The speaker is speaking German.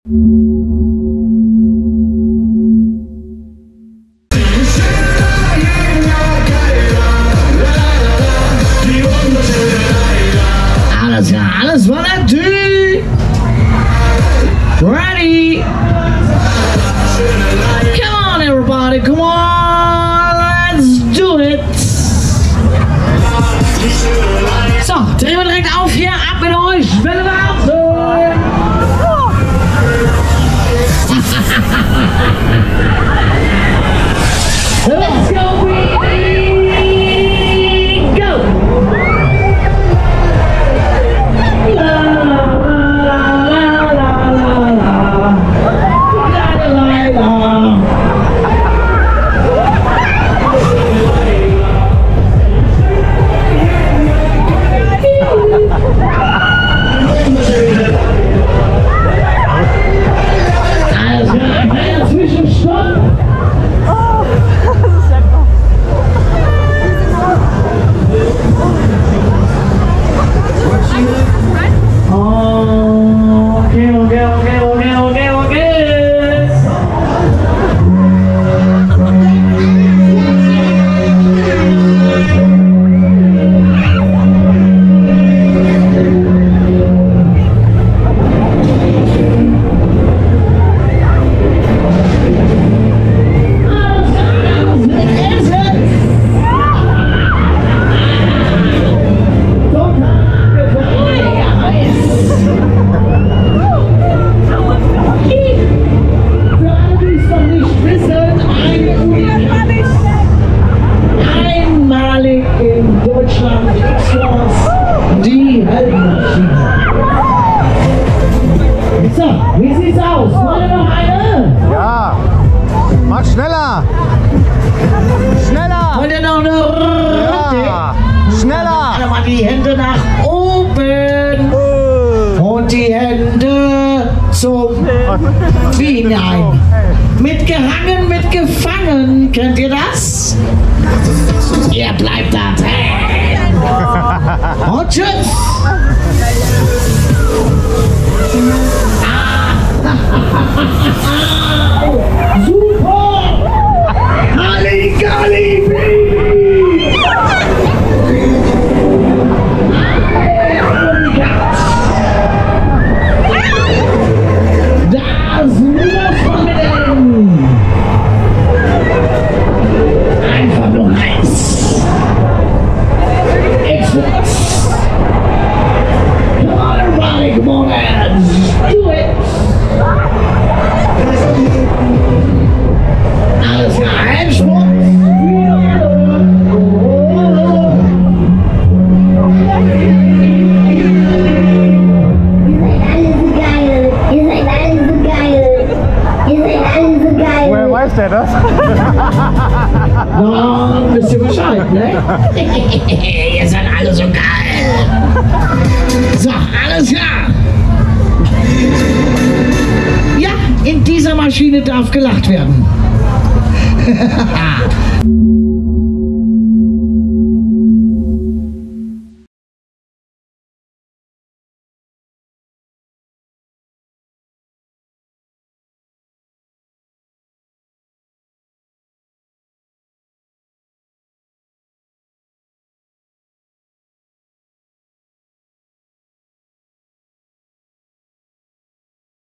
Alles klar, alles war natürlich ready. Come on everybody, come on, let's do it. So, drehen wir direkt auf hier, ab mit euch, Welle Wahnsinn. Let's go, baby, go. La la la la la la la la la. Also, ein kleiner Zwischenstopp. Okay. Einmalig in Deutschland X-Force, die Heldenmaschine. So, wie sieht's aus? Wollt ihr noch eine? Ja, mach schneller! Schneller! Wollt ihr noch eine Runde? Ja, schneller! Alle mal die Hände nach oben und die Hände zum Wie hinein. Mitgehangen, mitgefangen. Kennt ihr das? Ihr bleibt da drin. Und tschüss. Super. Halligalli, Baby. Das muss man mitnehmen. Einfach nur heiß. X-Force. Come on everybody, come on and do it. Alles klar, Einspruch. Woher weiß der das? Na, wisst ihr Bescheid, ne? Ihr seid alle so geil. So, alles klar. Ja, in dieser Maschine darf gelacht werden.